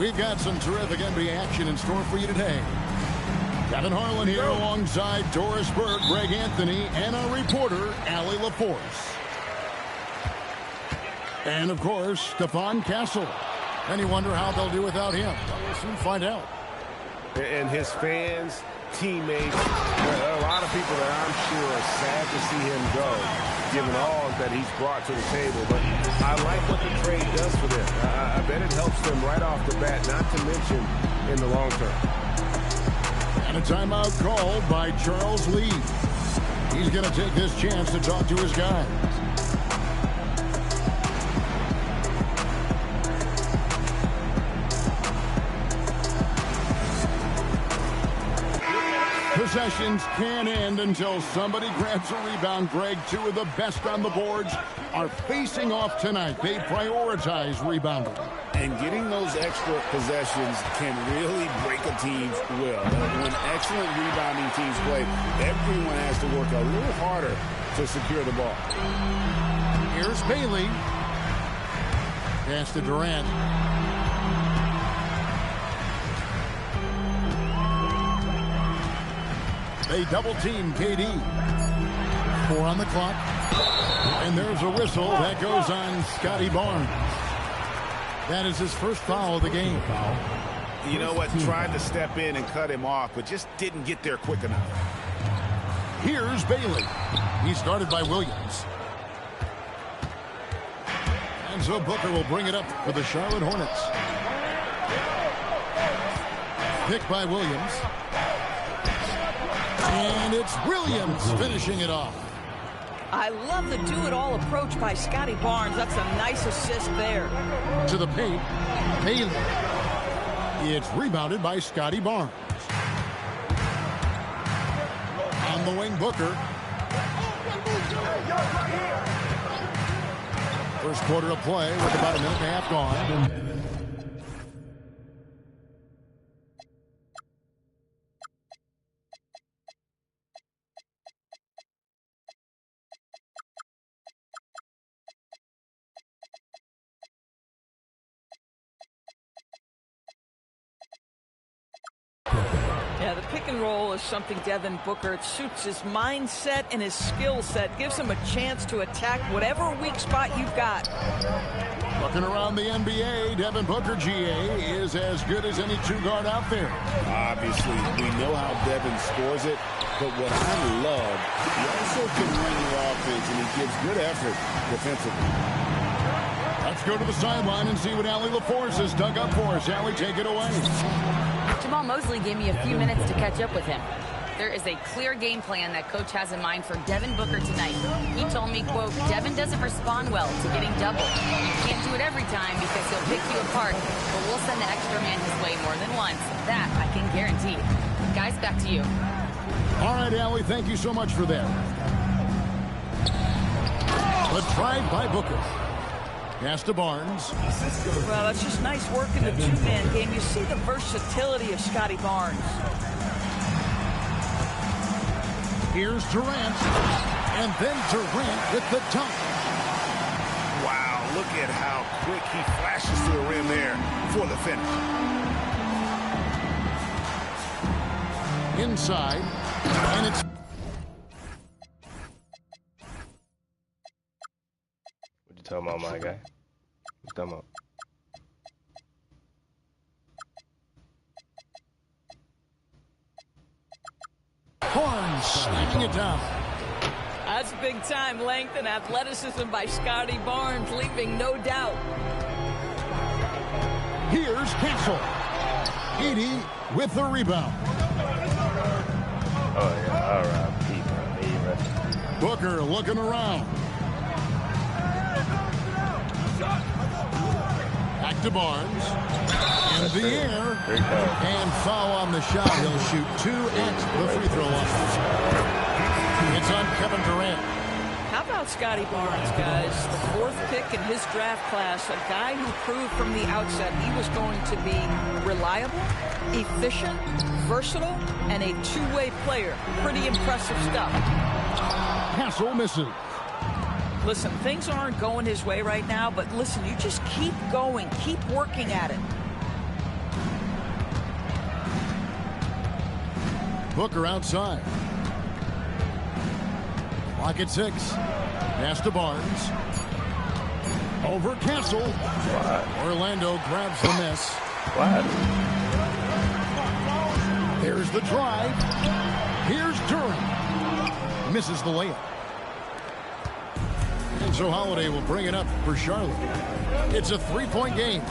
We've got some terrific NBA action in store for you today. Kevin Harlan here alongside Doris Burke, Greg Anthony, and our reporter, Allie LaForce. And, of course, Stefan Castle. And you wonder how they'll do without him. We'll soon find out. And his fans, teammates, there are a lot of people that I'm sure are sad to see him go, given all that he's brought to the table. But I like what the trade does for them. I bet it helps them right off the bat, not to mention in the long term. And a timeout called by Charles Lee. He's going to take this chance to talk to his guys. Possessions can't end until somebody grabs a rebound. Greg, two of the best on the boards are facing off tonight. They prioritize rebounding. And getting those extra possessions can really break a team's will. When excellent rebounding teams play, everyone has to work a little harder to secure the ball. Here's Bailey. Pass to Durant. They double-team KD. 4 on the clock. And there's a whistle that goes on Scotty Barnes. That is his first foul of the game. You know what? Tried to step in and cut him off, but just didn't get there quick enough. Here's Bailey. He's guarded by Williams. And so Booker will bring it up for the Charlotte Hornets. Picked by Williams. And it's Williams finishing it off. I love the do-it-all approach by Scotty Barnes. That's a nice assist there. To the paint, Bailey. It's rebounded by Scotty Barnes. On the wing, Booker. First quarter of play with about a minute and a half gone. Yeah, the pick and roll is something Devin Booker, it suits his mindset and his skill set, gives him a chance to attack whatever weak spot you've got. Looking around the NBA, Devin Booker, GA, is as good as any two-guard out there. Obviously, we know how Devin scores it, but what I love, he also can run your offense, and he gives good effort defensively. Let's go to the sideline and see what Allie LaForce has dug up for us. Allie, take it away. Jamal Mosley gave me a few minutes to catch up with him. There is a clear game plan that coach has in mind for Devin Booker tonight. He told me, quote, Devin doesn't respond well to getting doubled. You can't do it every time because he'll pick you apart, but we'll send the extra man his way more than once. That I can guarantee. Guys, back to you. All right, Allie, thank you so much for that. The drive by Booker. Pass to Barnes. Well, that's just nice work in the two-man game. You see the versatility of Scotty Barnes. Here's Durant. And then Durant with the dunk. Wow, look at how quick he flashes to the rim there for the finish. Inside. And it's... What you talking about, my guy? What you talking about? Barnes slapping it down. That's big-time length and athleticism by Scotty Barnes, leaving no doubt. Here's Castle. 80 with the rebound. Oh, yeah, all right. Booker looking around. Back to Barnes. In the air. And foul on the shot. He'll shoot 2 at the free throw line. It's on Kevin Durant. How about Scotty Barnes, guys? The 4th pick in his draft class, a guy who proved from the outset he was going to be reliable, efficient, versatile, and a two-way player. Pretty impressive stuff. Castle misses. Listen, things aren't going his way right now, but listen, you just keep going, keep working at it. Booker outside. Clock at 6. Pass to Barnes. Over Castle. What? Orlando grabs the miss. What? There's the drive. Here's Durant. Misses the layup. And so Holiday will bring it up for Charlotte. It's a 3-point game.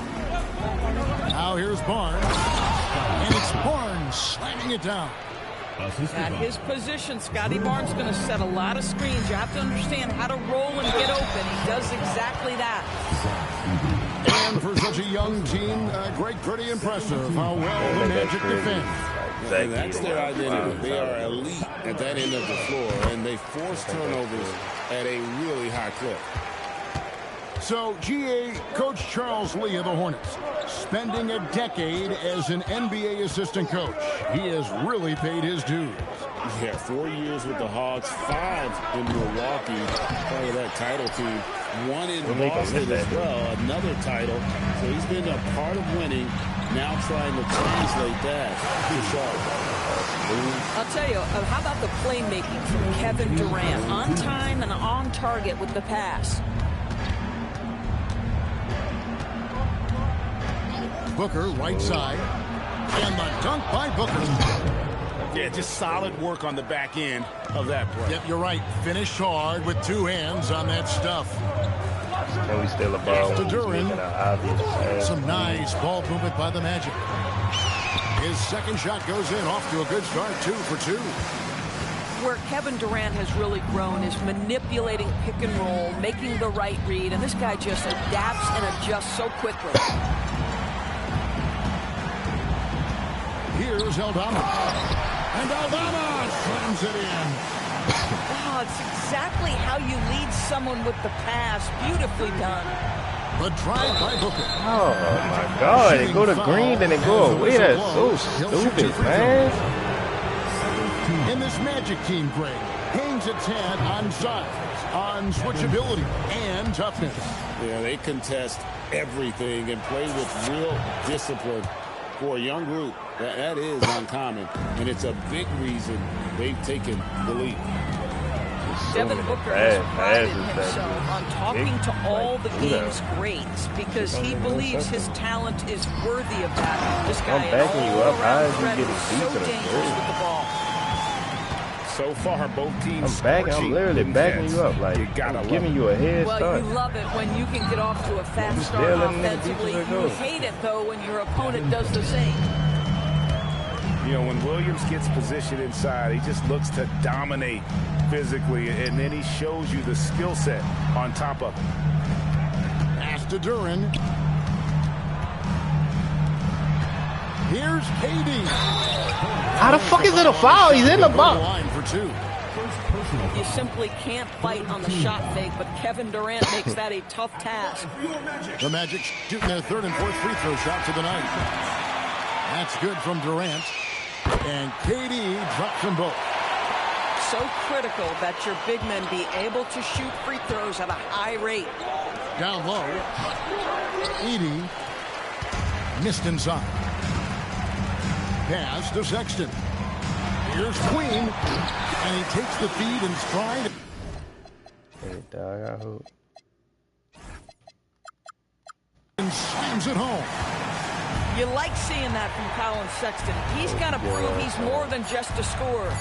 Now here's Barnes. And it's Barnes slamming it down. At his position, Scotty Barnes is going to set a lot of screens. You have to understand how to roll and get open. He does exactly that. And for such a young team, Greg, pretty impressive how well the Magic defend. And that's their identity. They are elite at that end of the floor, and they force turnovers at a really high clip. So, GA, Coach Charles Lee of the Hornets, spending a decade as an NBA assistant coach. He has really paid his dues. Yeah, 4 years with the Hawks, 5 in Milwaukee, part of that title team. 1 in Boston as well, another title. So he's been a part of winning, now trying to translate that to Charlotte. I'll tell you, how about the playmaking from Kevin Durant? On time and on target with the pass. Booker, right side. And the dunk by Booker. Yeah, just solid work on the back end of that play. Yep, you're right. Finished hard with 2 hands on that stuff. Can we steal a ball? To Durant. Some nice ball movement by the Magic. His second shot goes in, off to a good start, 2 for 2. Where Kevin Durant has really grown is manipulating pick and roll, making the right read, and this guy just adapts and adjusts so quickly. Here's Aldama. And Aldama slams it in. Wow, it's exactly how you lead someone with the pass. Beautifully done. The drive by Booker. Oh my God! They go to green, then they go away. That's so stupid, man. In this Magic team, Greg, hangs its hat on size, on switchability, and toughness. Yeah, they contest everything and play with real discipline. For a young group, that is uncommon, and it's a big reason they've taken the lead. Devin Booker has prided himself on talking to all the game's greats because he believes his talent is worthy of that. This guy is so dangerous with the ball. So far, both teams. I'm literally backing you up, like I'm giving you a head start. Well, you love it when you can get off to a fast start offensively. You hate it though when your opponent does the same. You know, when Williams gets positioned inside, he just looks to dominate physically, and then he shows you the skill set on top of it. Pass to Durant. Here's KD. How the fuck is it a foul? He's in the box. Line for 2. You simply can't fight on the shot fake, but Kevin Durant makes that a tough task. The Magic shooting their 3rd and 4th free throw shots of the night. That's good from Durant. And KD drops them both. So critical that your big men be able to shoot free throws at a high rate. Down low. Edey missed inside. Pass to Sexton. Here's Queen. And he takes the feed in stride. Hey, dog, I hope. And slams it home. You like seeing that from Colin Sexton. He's got to prove he's more than just a scorer.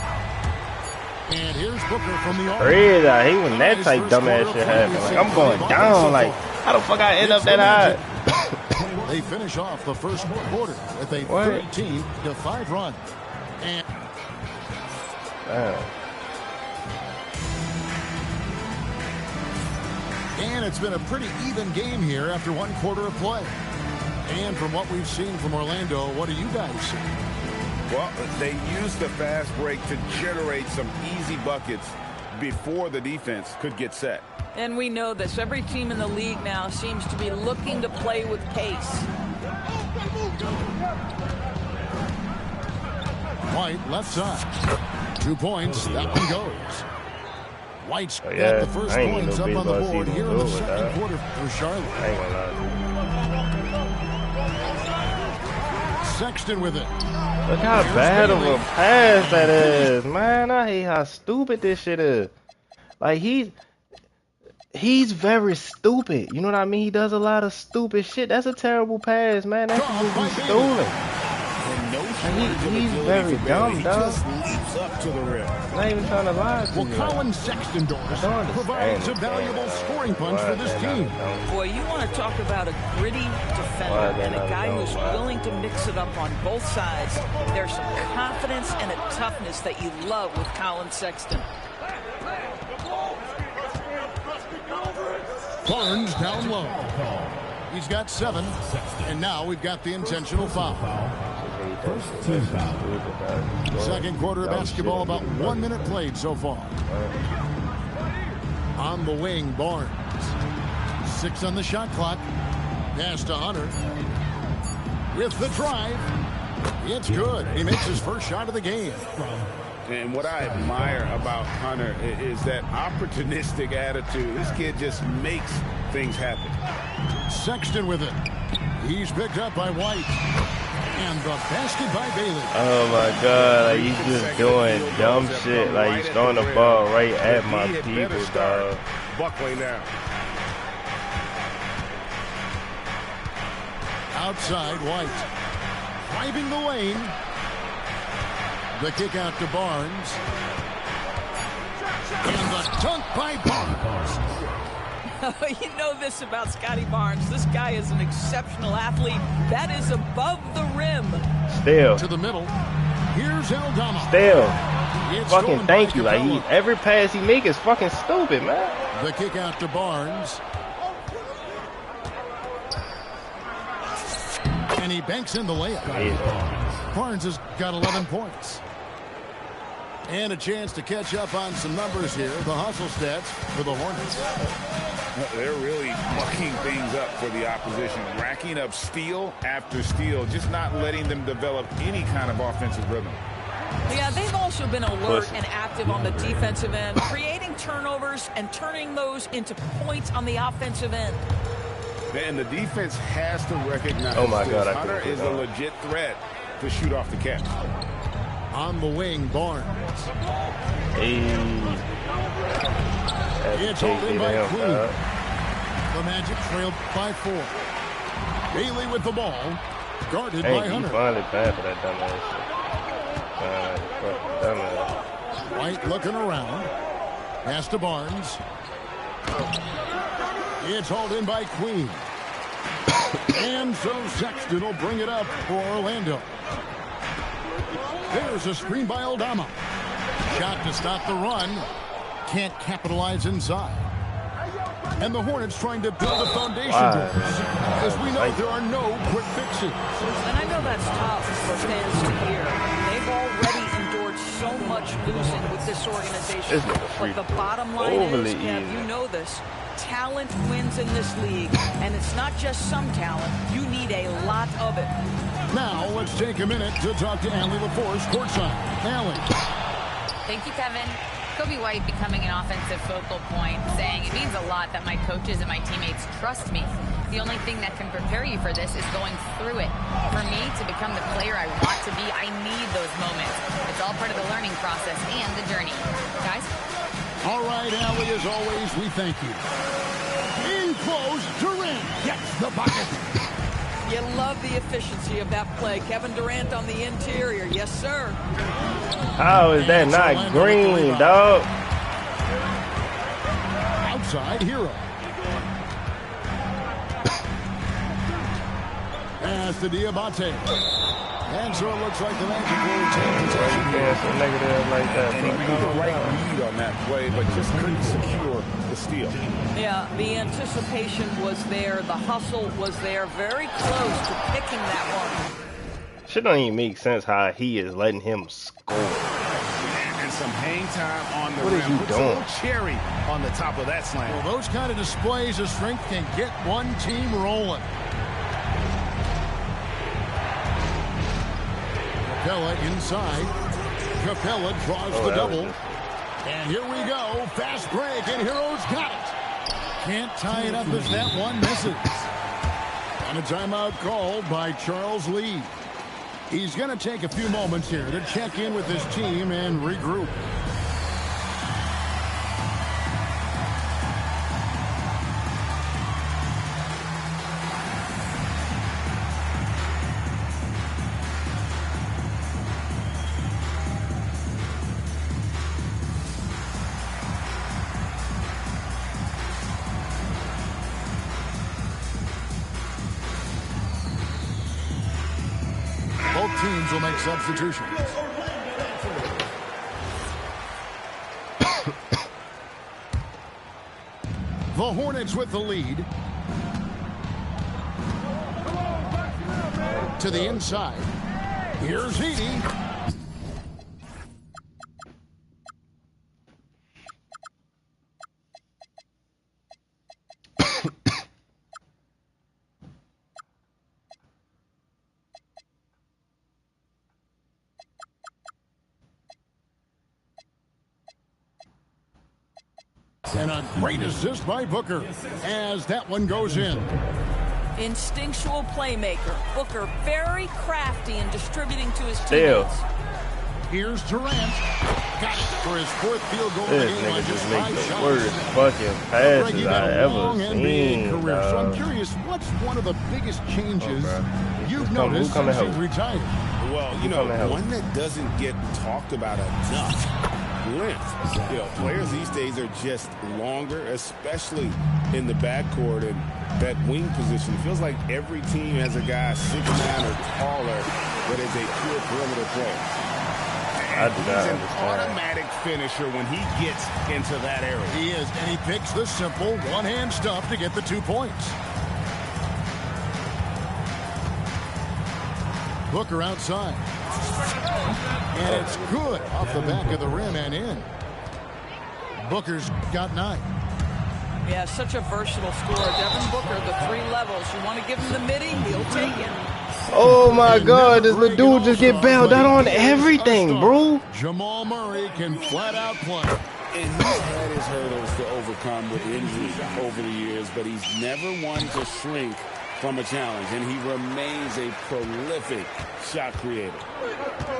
And here's Booker from the Crazy, I hate when that type dumbass shit happens. Like, I'm going down. Like, how the fuck I end up that high? They finish off the first quarter with a 13-5 run. And And it's been a pretty even game here after 1 quarter of play. And from what we've seen from Orlando, what do you guys see? Well, they used the fast break to generate some easy buckets before the defense could get set. And we know this. Every team in the league now seems to be looking to play with pace. White, left side. 2 points. That one goes. White's got the first points up on the board here in the second quarter for Charlotte. Sexton with it. Look how bad of a pass that is, man. I hate how stupid this shit is. Like, he's very stupid. You know what I mean? He does a lot of stupid shit. That's a terrible pass, man. That should be stolen. He's very dumb, dog. Just leaps up to the rim. Not even trying to lie to you. Well, Colin Sexton provides a valuable scoring punch for this team. Boy, you want to talk about a gritty defender and a guy who's willing to mix it up on both sides. There's some confidence and a toughness that you love with Colin Sexton. Barnes down low. He's got 7, and now we've got the intentional foul. Second quarter of basketball, about 1 minute played so far. On the wing, Barnes. 6 on the shot clock. Pass to Hunter. With the drive. It's good. He makes his first shot of the game. And what I admire about Hunter is that opportunistic attitude. This kid just makes things happen. Sexton with it. He's picked up by White. And the basket by Bailey. Oh my God, like he's just doing dumb shit. Like he's throwing the ball right at my people, dog. Buckling down. Outside, White. Driving the lane. The kick out to Barnes. And the dunk by Barnes. You know this about Scotty Barnes. This guy is an exceptional athlete. That is above the rim. Still. To the middle. Here's Aldama. Still. Fucking thank you. Like every pass he make is fucking stupid, man. The kick out to Barnes. And he banks in the layup. Yeah. Barnes has got 11 points. And a chance to catch up on some numbers here. The hustle stats for the Hornets. They're really mucking things up for the opposition, racking up steal after steal, just not letting them develop any kind of offensive rhythm. Yeah, they've also been alert and active on the defensive end, creating turnovers and turning those into points on the offensive end. And the defense has to recognize that Hunter is a legit threat to shoot off the catch. On the wing, Barnes. It's holding by Queen. The Magic trailed by 4. Bailey with the ball. Guarded by Hunter. Finally bad for that dumbass. White looking around. Pass to Barnes. It's hauled in by Queen. And so Sexton will bring it up for Orlando. There's a screen by Aldama. Shot to stop the run. Can't capitalize inside. And the Hornets trying to build a foundation. As we know, there are no quick fixes. And I know that's tough for fans to hear. They've already endured so much losing with this organization. But the bottom line is, Kev, you know this. Talent wins in this league. And it's not just some talent. You need a lot of it. Now, let's take a minute to talk to Allie LaForce courtside. Allie. Thank you, Kevin. Kobe White becoming an offensive focal point, saying it means a lot that my coaches and my teammates trust me. The only thing that can prepare you for this is going through it. For me to become the player I want to be, I need those moments. It's all part of the learning process and the journey. Guys? All right, Allie, as always, we thank you. In close, Durant gets the bucket. You love the efficiency of that play. Kevin Durant on the interior. Yes, sir. How is that not green, dog? Outside, Hero. Pass to Diabate. And so it looks like the Magic will take possession. Negative like that. And he made the right read on that play, but just couldn't secure the steal. Yeah, the anticipation was there. The hustle was there. Very close to picking that one. Shit don't even make sense how he is letting him score. And some hang time on the rim. What is you doing? A cherry on the top of that slam. Well, those kind of displays of strength can get one team rolling. Capella inside. Capella draws the double. And here we go. Fast break, and Hero's got it. Can't tie it up as that one misses. And a timeout called by Charles Lee. He's going to take a few moments here to check in with his team and regroup. Both teams will make substitutions. The Hornets with the lead. To the inside. Here's Edie. And a great assist by Booker as that one goes in. Instinctual playmaker. Booker very crafty in distributing to his teammates. Here's Durant. Got it for his fourth field goal. This nigga just make the worst fucking passes I ever seen. So I'm curious, what's one of the biggest changes you've noticed since he's retired? Well, you know, one that doesn't get talked about enough. Length. You know, players these days are just longer, especially in the backcourt and that wing position. It feels like every team has a guy 6'9" or taller that is a pure perimeter player. And he's an automatic finisher when he gets into that area. He is, and he picks the simple one-hand stuff to get the 2 points. Booker outside. And it's good off the back of the rim and in. Booker's got 9. Yeah, such a versatile scorer. Devin Booker, the 3 levels. You want to give him the midi, he'll take it. Oh my God, this little dude just get bailed out on everything, bro. Jamal Murray can flat out play. And he's had his hurdles to overcome with injury over the years, but he's never one to shrink from a challenge, and he remains a prolific shot creator.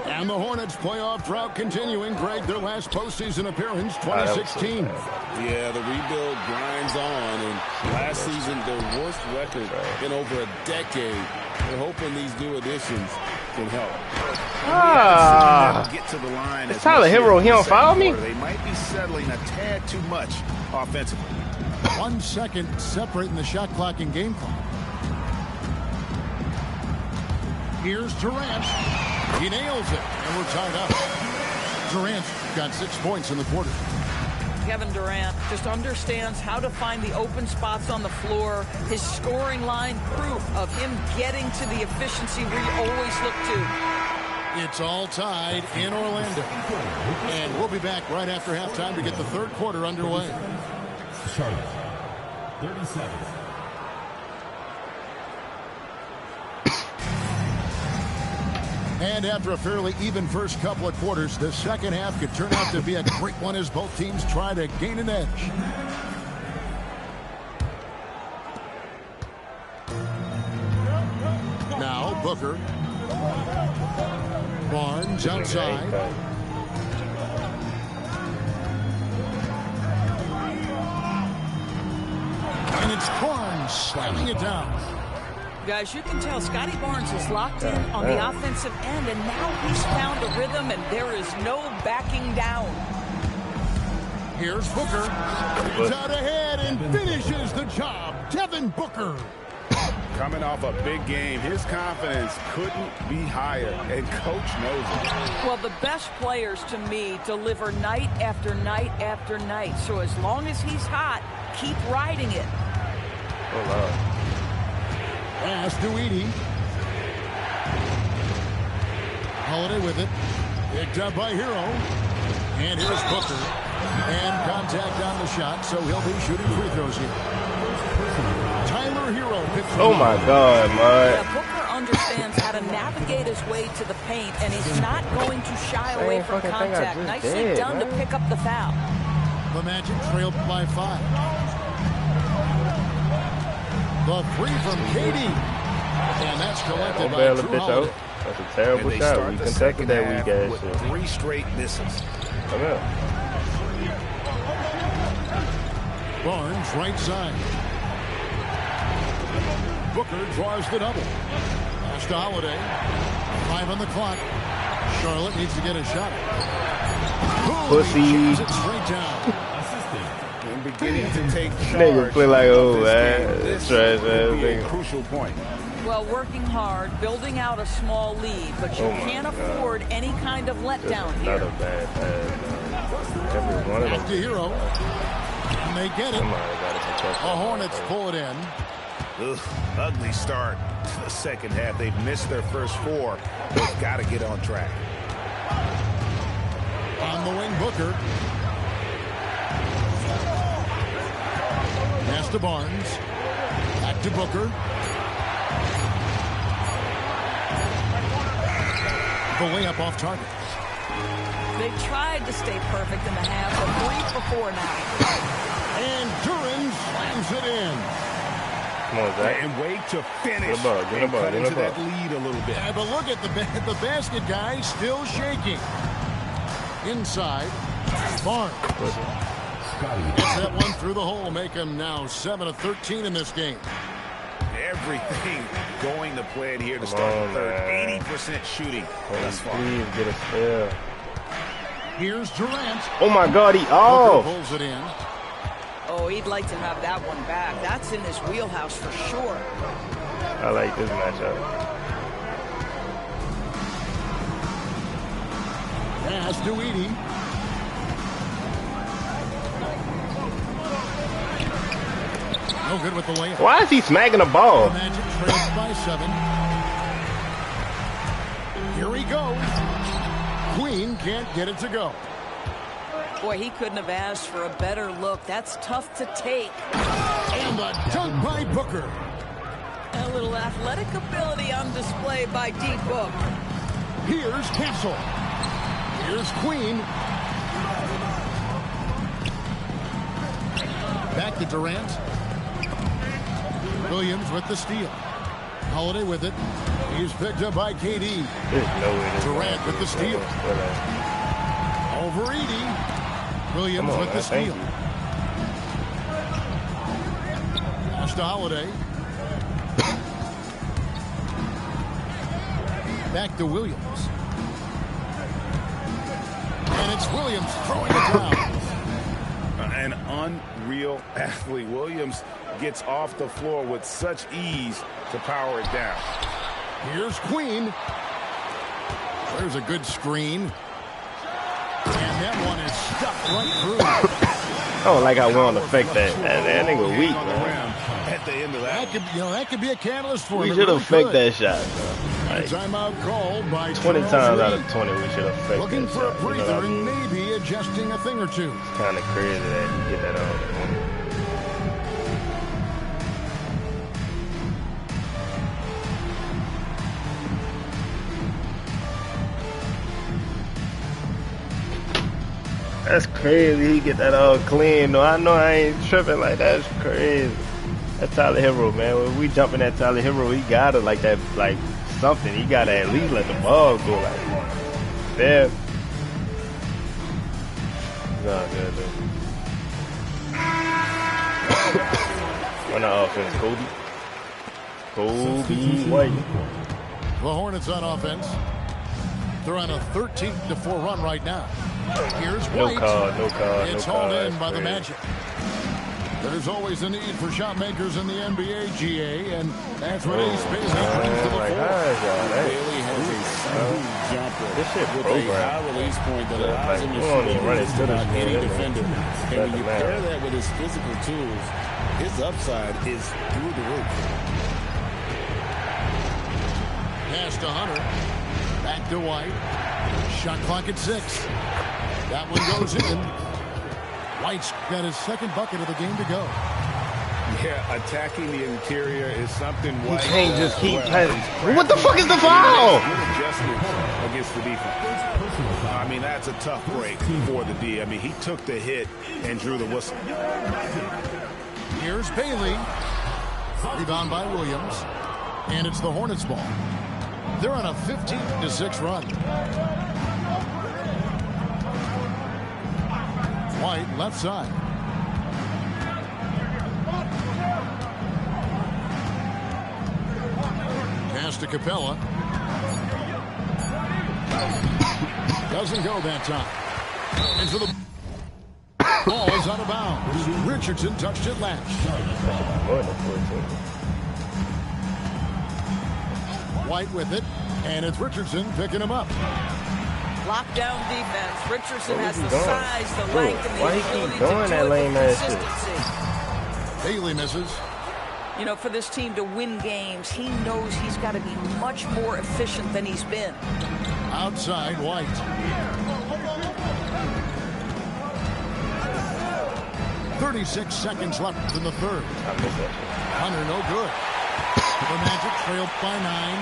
And the Hornets playoff drought continuing. Greg, their last postseason appearance, 2016. Yeah, the rebuild grinds on, and last season, their worst record in over a decade. We're hoping these new additions can help. Get to the line. It's Tyler Hero. He don't foul me? They might be settling a tad too much offensively. 1 second separating the shot clock and game clock. Here's Durant. He nails it, and we're tied up. Durant's got 6 points in the quarter. Kevin Durant just understands how to find the open spots on the floor. His scoring line, proof of him getting to the efficiency we always look to. It's all tied in Orlando. And we'll be back right after halftime to get the third quarter underway. Charlotte, 30 seconds. And after a fairly even first couple of quarters, the second half could turn out to be a great one as both teams try to gain an edge. Now Booker. Barnes outside. And it's Barnes slamming it down. Guys, you can tell Scotty Barnes is locked in on the offensive end, and now he's found a rhythm, and there is no backing down. Here's Booker. It's out ahead and finishes the job. Devin Booker. Coming off a big game, his confidence couldn't be higher, and Coach knows it. Well, the best players, to me, deliver night after night after night. So as long as he's hot, keep riding it. Oh, wow. Pass to Edie. Holiday with it. Picked up by Hero. And here's Booker. And contact on the shot, so he'll be shooting free throws here. Tyler Hero picks up. Oh my God, man. Yeah, Booker understands how to navigate his way to the paint, and he's not going to shy away from contact. Nicely done to pick up the foul. The Magic trailed by 5. The three from Katie. And that's collected Don't by bail a Drew bitch Holiday. out. That's a terrible shot. We contested that weak ass shit. 3 straight misses. Come here. Barnes, right side. Booker draws the double. Pass to Holiday. 5 on the clock. Charlotte needs to get a shot. Pussy. It straight down. And beginning to take charge. Nigga play like, oh, man. man. This Trash ass will be a nigga. crucial point. Well, working hard, building out a small lead, but you can't afford any kind of letdown here. Not a bad pass. Every one of them. Back to Hero. And they get it. Somebody got to contest. The Hornets pull it in. Ugh, ugly start to the second half. They've missed their first 4. They've got to get on track. On the wing, Booker. Pass to Barnes. Back to Booker. The layup off target. They tried to stay perfect in the half, but 3 for 4 now. And Duran slams it in. Come on, Zach. And wait to finish. Get the ball, get the and ball, cut get into the ball. that lead a little bit. Yeah, but look at the basket guy still shaking. Inside. Barnes. Gets that one through the hole. Make him now 7 of 13 in this game. Everything going to plan here to start the third. 80% shooting thus far. Please get a spell. Here's Durant. Oh my God, he Booker off. pulls it in. Oh, he'd like to have that one back. That's in his wheelhouse for sure. I like this matchup. Pass to Edie. No good with the layup. Why is he smacking the ball? The Magic trails by 7. Here he goes. Queen can't get it to go. Boy, he couldn't have asked for a better look. That's tough to take. And the dunk by Booker. A little athletic ability on display by D-Book. Here's Castle. Here's Queen. Back to Durant. Williams with the steal. Holiday with it. He's picked up by KD. There's no way this Durant with the steal. Over Edie. Williams on, with the man. Thank steal. you. Pass to Holiday. Back to Williams. And it's Williams throwing it down. An unreal athlete. Williams gets off the floor with such ease to power it down. Here's Queen. There's a good screen. And that one is stuck right through. I don't like how we want to fake that. That nigga weak, On the man. rim at the end of that. That could be a catalyst for him. We It should really have faked could. that shot, bro. Like, Timeout called by 20 Charles times out Reed. of 20, we should have faked Looking that for a shot. You know what breather I mean? and maybe adjusting a thing or two. It's kind of crazy that you get that on. That's crazy. He get that all clean. No, I know I ain't tripping like that. That's crazy. That's Tyler Hero, man. When we jumping at Tyler Hero, he gotta like that, like something. He gotta at least let the ball go like that. No, good, dude. On the offense, Kobe White. The Hornets on offense. They're on a 13-4 run right now. Here's White. No call. It's no hauled call. in by the Crazy. Magic. There's always a need for shot makers in the NBA, GA, and that's what Ace Bailey brings to the Like, fore. Bailey has a smooth jumper This shit with a programmed. high release point that Yeah, allows like, him to we don't shoot even run it to without this man, any man. defender. And when you Doesn't pair matter. that with his physical tools, his upside is through the roof. Pass to Hunter. Back to White. Shot clock at 6. That one goes in. White's got his second bucket of the game to go. Yeah, attacking the interior is something He White can't just keep well. passing. What the fuck is the foul? Good adjustments against the defense. I mean, that's a tough break for the D. I mean, he took the hit and drew the whistle. Here's Bailey. Rebound by Williams. And it's the Hornets ball. They're on a 15-6 run. White, left side. Pass to Capella. Doesn't go that time. And so the ball is out of bounds. Richardson touched it last. White with it, and it's Richardson picking him up. Lockdown defense. Richardson has the size, the length, and the ability to doing that lame ass shit? Bailey misses. You know, for this team to win games, he knows he's got to be much more efficient than he's been. Outside, White. "36 seconds left in the third. Hunter, no good. The Magic trailed by 9.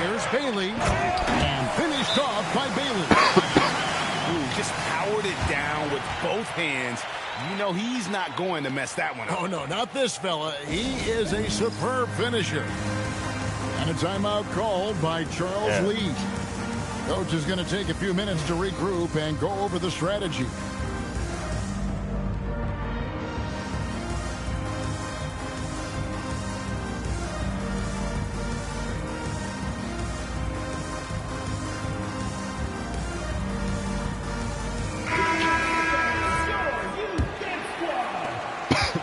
Here's Bailey. And finished off by Bailey. Ooh, just powered it down with both hands. You know he's not going to mess that one up. Oh, no, not this fella. He is a superb finisher. And a timeout called by Charles Lee. Coach is going to take a few minutes to regroup and go over the strategy.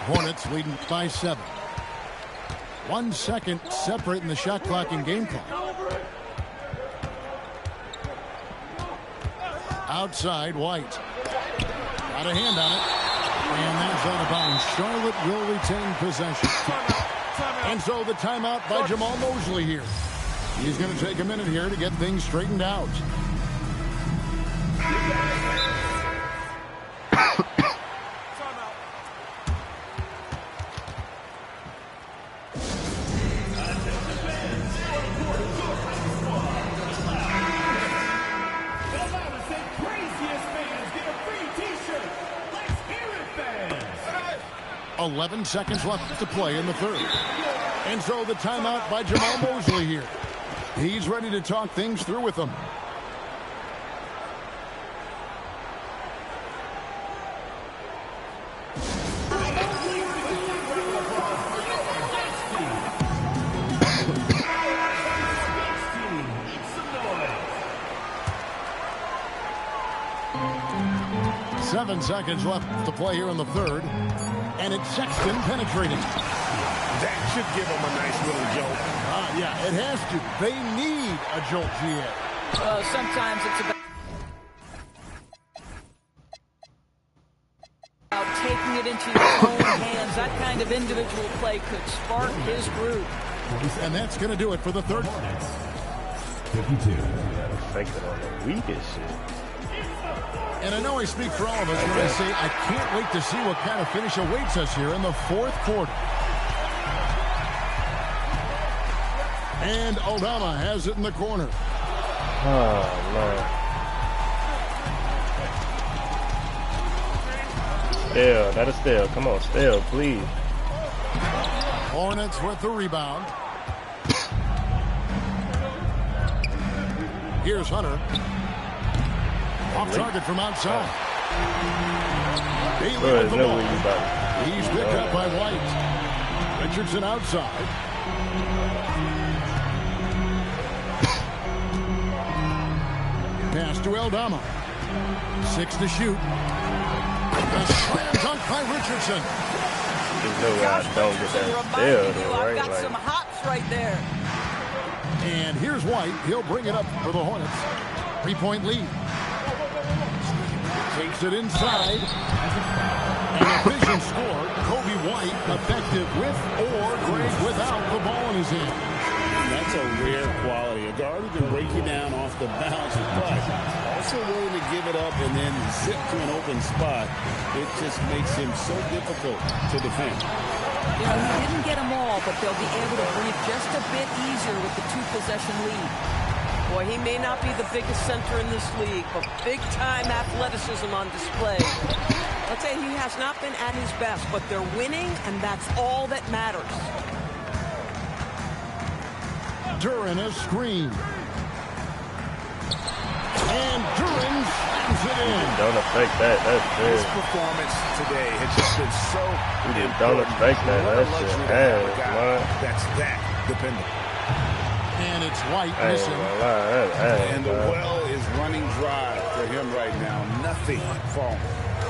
Hornets leading by 7. 1 second separating the shot clock and game clock. Outside, White. Got a hand on it. And that's out of bounds. Charlotte will retain possession. And so the timeout by Jamal Mosley here. He's going to take a minute here to get things straightened out. 11 seconds left to play in the third. And so the timeout by Jamal Mosley here. He's ready to talk things through with them. Seven seconds left to play here in the third. And it's Sexton penetrating. That should give them a nice little jolt. Yeah, it has to. They need a jolt, GA. Sometimes it's about taking it into your own hands. That kind of individual play could spark his group. And that's going to do it for the third. 52. Affected on the weakest shit. And I know I speak for all of us when I say I can't wait to see what kind of finish awaits us here in the fourth quarter. And Aldama has it in the corner. Oh, no. Still, that is still. Come on, still, please. Hornets with the rebound. Here's Hunter. Off target from outside. Bailey with the ball. He's picked up by White. Richardson outside. Pass to Aldama. 6 to shoot. A slam dunk by Richardson. There's no way I don't get that still. I've got some hops right there. And here's White. He'll bring it up for the Hornets. 3-point lead. Takes it inside. And a vision score. Kobe White effective with or great without the ball in his hand. And that's a rare quality. A guard who can break you down off the bounce, but also willing to give it up and then zip to an open spot. It just makes him so difficult to defend. You know, he didn't get them all, but they'll be able to breathe just a bit easier with the 2-possession lead. Boy, he may not be the biggest center in this league, but big-time athleticism on display. Let's say he has not been at his best, but they're winning, and that's all that matters. Duran a screen. And Duran slams it in. Don't affect that. That's good. His performance today has just been so important. Don't affect that. That's shit ass, man. That's that dependent. And it's White missing. And the well is running dry for him right now. Nothing falling.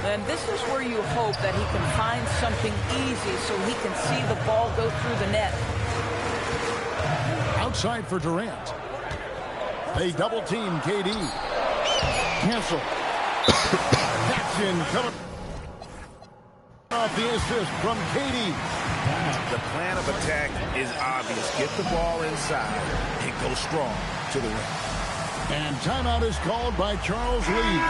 And this is where you hope that he can find something easy so he can see the ball go through the net. Outside for Durant. They double team KD. Cancel. That's in. Coming off the assist from KD. The plan of attack is obvious. Get the ball inside and go strong to the rim. And timeout is called by Charles Lee.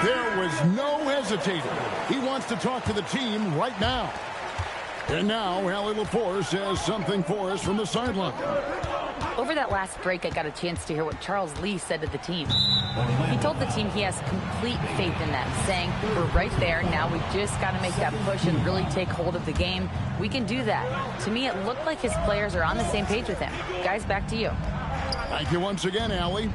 There was no hesitating. He wants to talk to the team right now. And now, Allie LaForce has something for us from the sideline. Over that last break, I got a chance to hear what Charles Lee said to the team. He told the team he has complete faith in them, saying, we're right there, now we just got to make that push and really take hold of the game. We can do that. To me, it looked like his players are on the same page with him. Guys, back to you. Thank you once again, Allie.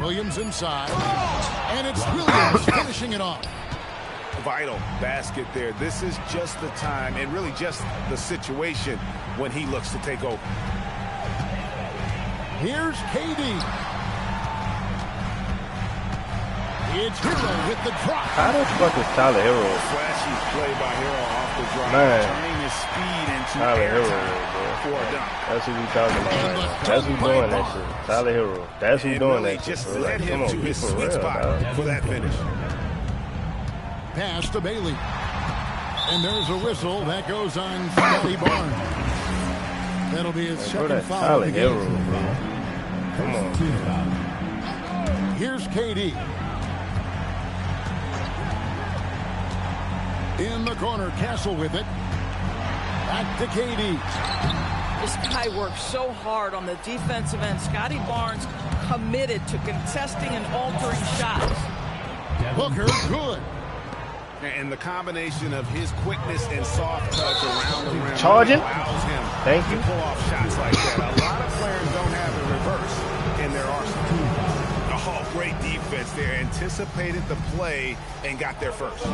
Williams inside. And it's Williams finishing it off. Vital basket there. This is just the time and really just the situation when he looks to take over. Here's KD. It's Hero with the drop. How the fuck is Tyler Hero? Flashy play by Hero off the drop. Man. Turning his speed into Tyler Hero, airtime for a dunk. That's who we talking about right now. That's who doing that shit. Tyler Hero. That's who doing that shit. Just Bro. led Like, him come to on, his be for sweet real, spot dog. for that finish. Pass to Bailey. And there's a whistle that goes on Scotty Barnes. That'll be his second foul. Tyler of the game. Hero, bro. Come on. Here's KD. In the corner, Castle with it. Back to KD. This guy works so hard on the defensive end. Scotty Barnes committed to contesting and altering shots. Booker, good. And the combination of his quickness and soft touch around the rim Charging. allows him Thank to you. pull off shots like that. A lot of players don't have the reverse in their arsenal. Oh, great defense there. Anticipated the play and got there first.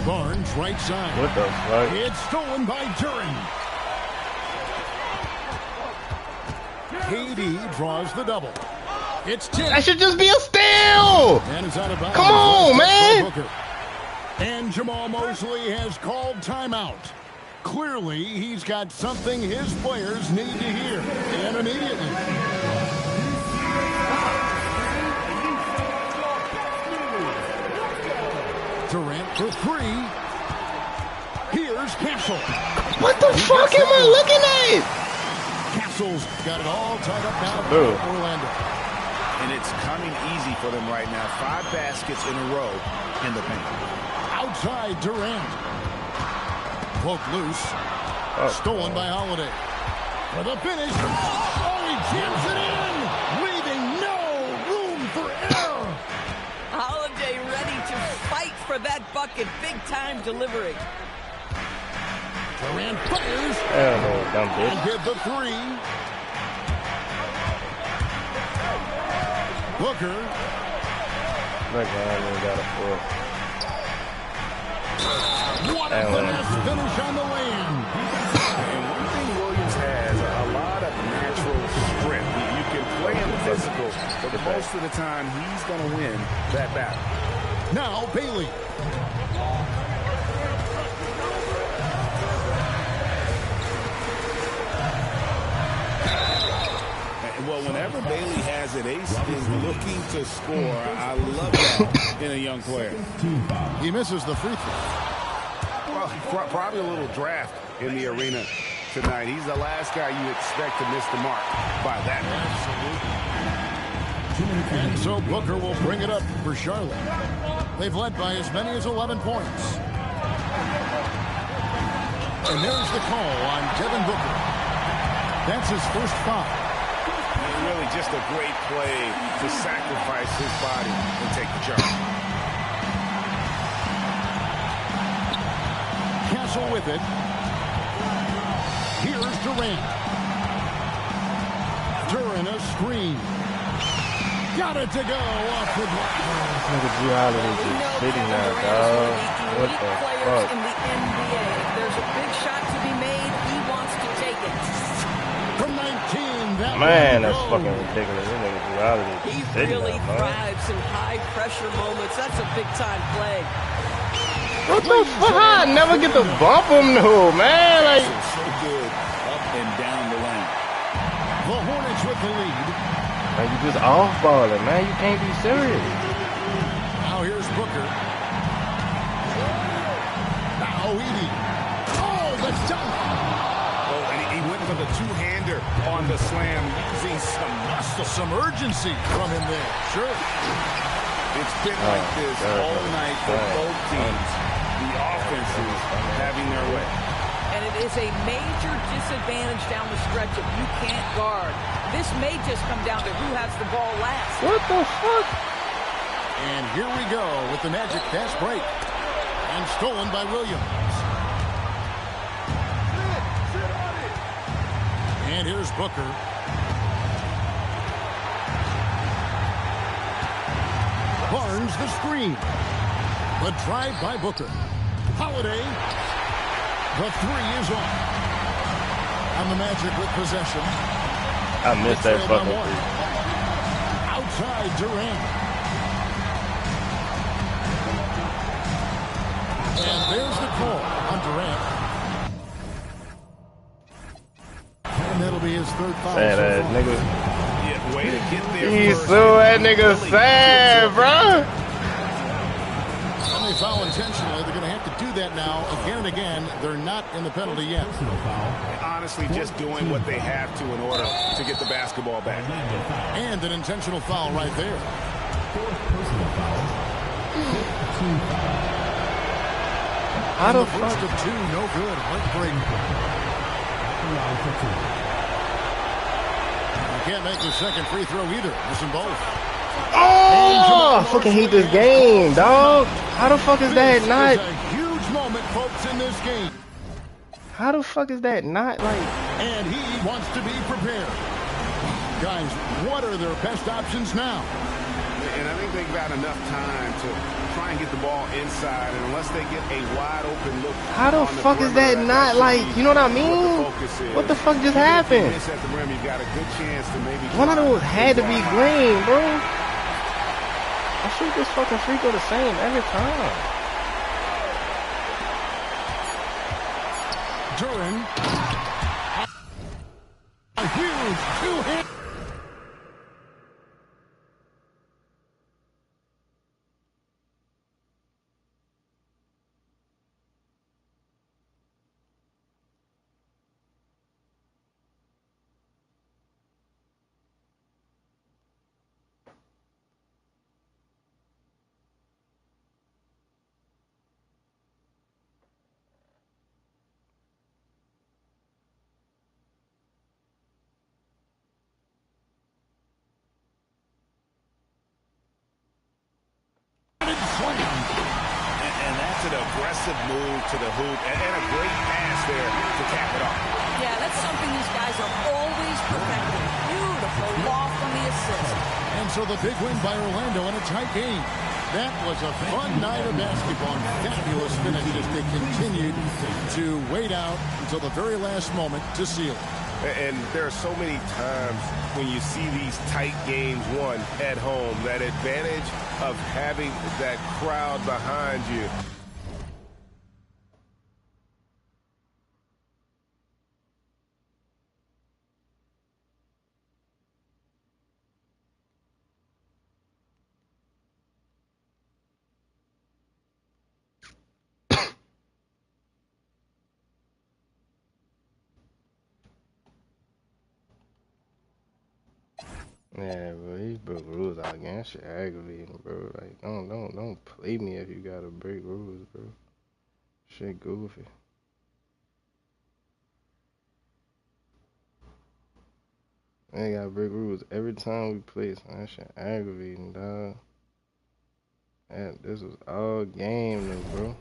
Barnes, right side. What the fuck? It's stolen by Duran. KD draws the double. It's 10. That should just be a steal. And it's out of bounds. Come on, man. And Jamal Mosley has called timeout. Clearly, he's got something his players need to hear. And immediately. Durant for three. Here's Castle. What the fuck am I looking at? Castle's got it all tied up now for Dude. Orlando. And it's coming easy for them right now. 5 baskets in a row in the paint. Outside Durant. Poke loose. Stolen by Holiday. For the finish. Oh, he jams it in. Leaving no room for error. Holiday ready to fight for that bucket. Big time delivery. Durant fires. Hell no, dumb And bitch. get the three. Booker. Look, man, I ain't got a fourth. What a finesse finish on the land. And one thing Williams has, a lot of natural strength. You can play him physical, but most of the time he's going to win that battle. Now Bailey. Well, whenever Bailey has it, Ace is looking to score. I love that in a young player. He misses the free throw. Well, probably a little draft in the arena tonight. He's the last guy you expect to miss the mark by that much. And so Booker will bring it up for Charlotte. They've led by as many as 11 points. And there's the call on Devin Booker. That's his first foul. Really just a great play to sacrifice his body and take the charge. whistle with it. Here's Durant. During a screen. Got it to go off the glass. Look at Drew Holiday just sitting there, dog. What the fuck? In the NBA, if there's a big shot to be made, he wants to take it. From 19, that Man, that's fucking ridiculous. This nigga Drew Holiday He just sitting really there, man. thrives in high-pressure moments. That's a big-time play. What the fuck? I never get to bump him, though, man. Like, So good up and down the lane. The Hornets with the lead. man, you just off-balling, man. You can't be serious. Now here's Booker. Now Edie. Oh, the dunk. Oh, and he went for the two-hander on the slam, using some muscle. Some urgency from him there. Sure. It's been like this all night for both teams. The offenses having their way. And it is a major disadvantage down the stretch if you can't guard. This may just come down to who has the ball last. What the fuck? And here we go with the Magic fast break. And stolen by Williams. And here's Booker. Barnes the screen. The drive by Booker. Holiday. The three is on. And the Magic with possession. I missed that Trail by fucking one. three. Outside Durant. And there's the call on Durant. And that'll be his third foul. Sad so ass far. nigga. Yeah, way to get there He's first. so that nigga sad, bro. And they foul intentionally. They're going to have to do that now again and again. They're not in the penalty yet. Honestly, just doing what they have to in order to get the basketball back. And an intentional foul right there. How And the the first fuck? of two, no good. Heartbreaking. You can't make the second free throw either. Missing both. Oh, I fucking hate this game, dog. How the fuck is that This not? is a huge moment, folks, in this game. How the fuck is that not like? And he wants to be prepared. Guys, what are their best options now? And I think they've got enough time to try and get the ball inside, and unless they get a wide open look. How the fuck is that not like? You know what I mean? What the fuck just happened? Miss at the rim, you've got a good chance to maybe. One of those had to be green, bro. I shoot this fucking free throw the same every time. Duran. A huge two-hand. And that's an aggressive move to the hoop, and a great pass there to cap it off. Yeah, that's something these guys are always perfecting. Beautiful loft on the assist. And so the big win by Orlando in a tight game. That was a fun night of basketball and fabulous finish as they continued to wait out until the very last moment to seal it. And there are so many times when you see these tight games won at home, that advantage of having that crowd behind you. Yeah, bro, he broke rules out again. That shit aggravating, bro. Like, don't play me if you gotta break rules, bro. Shit goofy. I gotta break rules every time we play, so that shit aggravating, dog. Man, this was all game though, bro.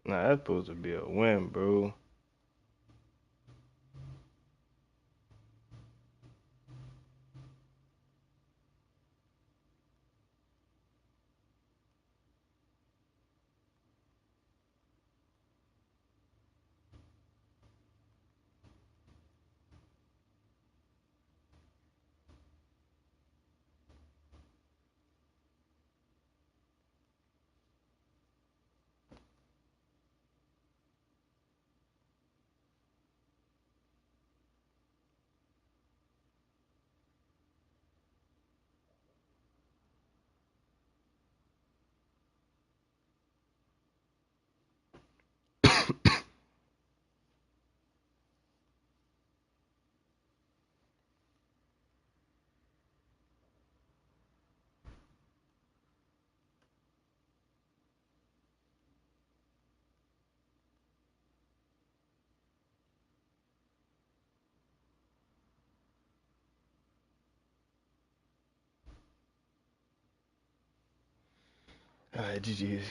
Nah, that's supposed to be a win, bro. All right, GG.